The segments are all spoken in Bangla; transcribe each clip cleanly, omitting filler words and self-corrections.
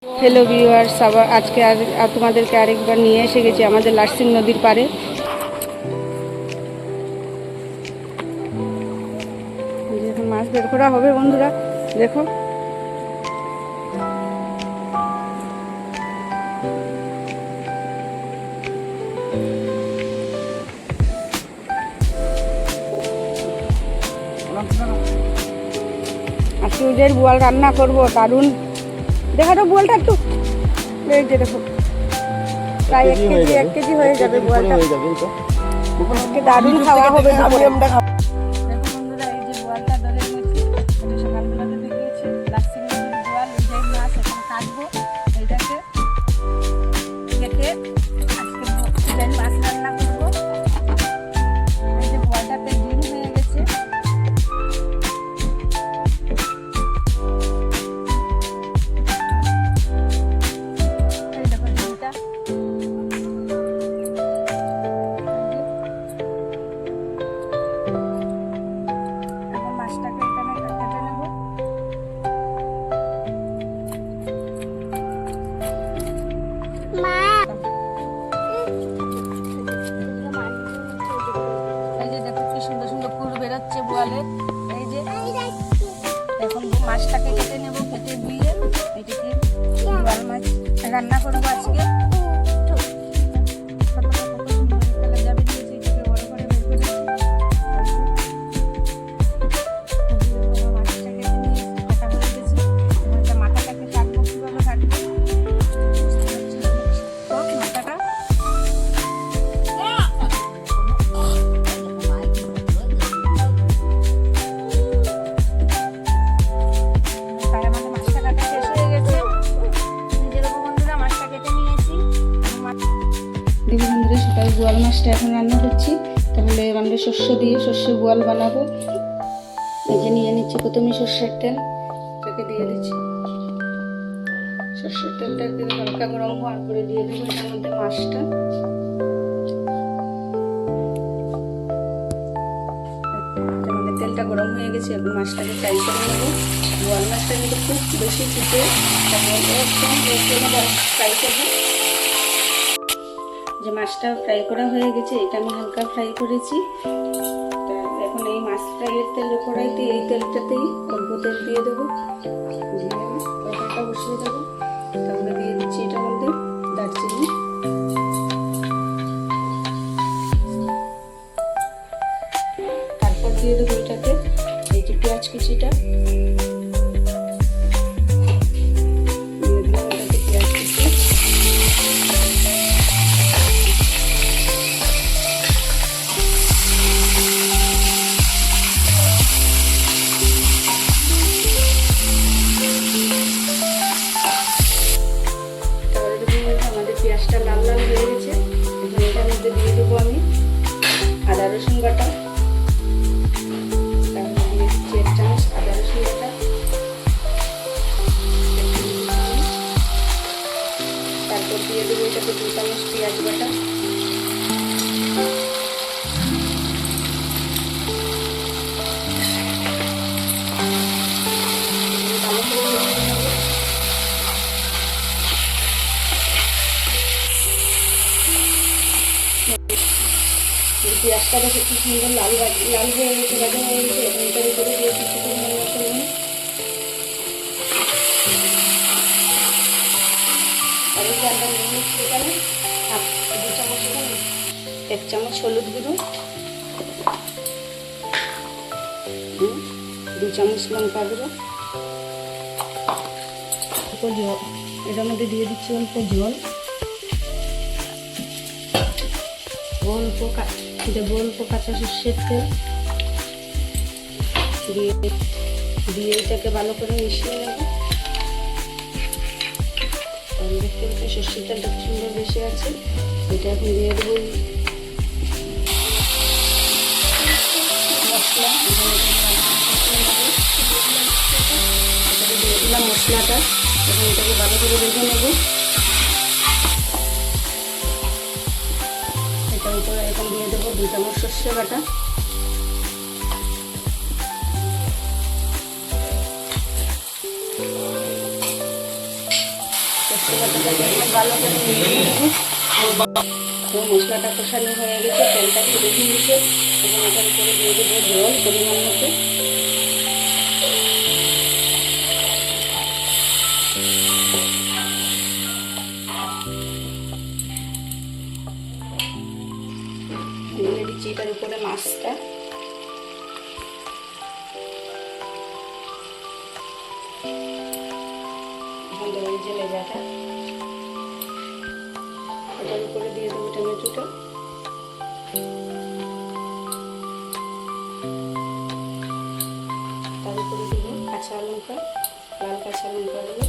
হ্যালো ভিউয়ার্স, আবার আজকে তোমাদেরকে আরেকবার নিয়ে এসে গেছি আমাদের লার্সিং নদীর পাড়ে। এখন মাছ বের করা হবে বন্ধুরা, দেখো আজকে ওদের বোয়াল রান্না করবো, দারুণ। দেখো তো বোয়ালটা একটু, এই যে দেখো প্রায় 1 কেজি হয়ে যাবে বোয়ালটা। আজকে দারুণ খাওয়া হবে। দেখো বন্ধুরা, এই যে বোয়ালটা ধরে নিয়েছি, এটা সকালবেলাতে দেখিয়েছি লার্সিং নদীর বোয়াল। এই যে মাছ এখন কাটবো, এইটাকে কেটে আজকে মাছ রান্না করবো। এই যে বোয়ালটাতে ডিম হয়ে গেছে। এই যে এখন মাছটাকে কেটে নেব, কেটে ধুয়ে এটাকে বোয়াল মাছ রান্না করবো আজকে। দেখো বন্ধুরা, সেটাই বোয়াল মাছটা এখন রান্না করছি। তাহলে আমরা শস্য দিয়ে সর্ষে বোয়াল বানাবো। এই যে নিয়ে নিচ্ছি প্রথমে সর্ষের তেল, এটাকে দিয়ে দিচ্ছি। সর্ষের তেলটা হালকা গরম হওয়ার পরে দিয়ে দেবো এটার মধ্যে মাছটা। আমাদের তেলটা গরম হয়ে গেছে, এখন মাছটাকে ফ্রাই করে নেবো। বোয়াল মাছটা কিন্তু খুব বেশি ফুটে একদম ফ্রাই করবো। যে মাছটা ফ্রাই করা হয়ে গেছে, এটা আমি হালকা ফ্রাই করেছি। এখন এই মাছ ফ্রাইয়ের তেল কড়াইতে, এই তেলটাতেই অল্প তেল দিয়ে দেবো, তরকারিটা বসিয়ে দেবো। তারপরে দিয়ে দিচ্ছি এটার মধ্যে দারচিনি, তারপর দিয়ে দেবো এটাতে এই যে পেঁয়াজ কুচিটা। পেঁয়াজটা লাল লাল হয়ে গেছে, এখন এটার মধ্যে দিয়ে দেবো আমি আদা রসুন বাটা। তারপর দিয়ে দিচ্ছি 1 চামচ আদা রসুন বাটা। তারপর দিয়ে দেবো এটাতে 2 চামচ পেঁয়াজ বাটা। পেঁয়াজটা দেখে খুব সুন্দর লাল লাল হয়ে গেছে, ভাজা হয়ে গেছে। এটার উপরে দিয়ে কিছু পরিমাণ মশলা, আর এই যে আমরা নিয়ে নিচ্ছি এখানে 2 চামচ, 1 চামচ হলুদ গুঁড়ো, 2 চামচ লঙ্কা গুঁড়ো, অল্প জল। এটার মধ্যে দিয়ে দিচ্ছি অল্প জল, অল্প কাঁচা সর্ষের তেল দিয়ে এটাকে ভালো করে মিশিয়ে নেব। দেখতে পাচ্ছি সর্ষের তেলটা খুব সুন্দর বেশি আছে। এটা এখন দিয়ে দেবো মশলা, এটাকে দিয়ে দিলাম মশলাটা। এখন এটাকে ভালো করে ভেজে নেব। এটার উপরে এখন দিয়ে দেবো 2 চামচ সর্ষে বাটা। ভালো করে মিশিয়ে নেব। তো মশলাটা কষানো হয়ে গেছে, তেলটা ছেড়ে দিয়েছে। এখন এটার উপরে দিয়ে দেবো জল পরিমাণ মতো। দিয়ে দিচ্ছি এটার উপরে মাছটা। এখন দেবো এই যে লেজাটা, এটার উপরে দিয়ে দেবো টমেটোটা। তার উপরে দেবো কাঁচা লঙ্কা, লাল কাঁচা লঙ্কা দেবো।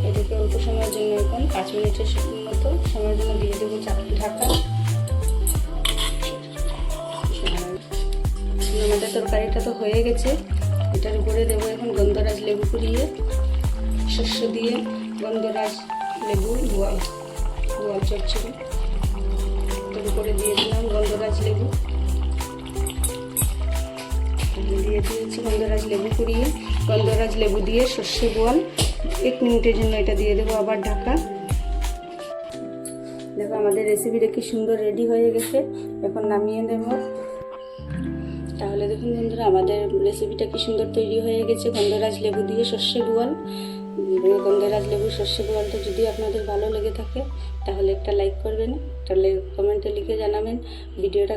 এটাকে অল্প সময়ের জন্য, এখন 5 মিনিটের মতো সময়ের জন্য দিয়ে দেবো ঢাকা। আমাদের তরকারিটা তো হয়ে গেছে। এটার উপরে দেবো এখন গন্ধরাজ লেবু কুড়িয়ে, শস্য দিয়ে গন্ধরাজ লেবু বোয়াল চচ্চড়ি। এটার উপরে দিয়ে দিলাম গন্ধরাজ লেবু, দিয়ে দিয়েছি গন্ধরাজ লেবু কুড়িয়ে। গন্ধরাজ লেবু দিয়ে সর্ষে বোয়াল 1 মিনিটের জন্য এটা দিয়ে দেবো আবার ঢাকা। দেখো আমাদের রেসিপিটা কি সুন্দর রেডি হয়ে গেছে। এখন নামিয়ে দেব। তাহলে দেখুন বন্ধুরা, আমাদের রেসিপিটা কি সুন্দর তৈরি হয়ে গেছে। গন্ধরাজ লেবু দিয়ে সর্ষে বোয়াল। গন্ধরাজ লেবু সর্ষে বোয়ালটা যদি আপনাদের ভালো লেগে থাকে তাহলে একটা লাইক করবেন, একটা কমেন্টে লিখে জানাবেন ভিডিওটা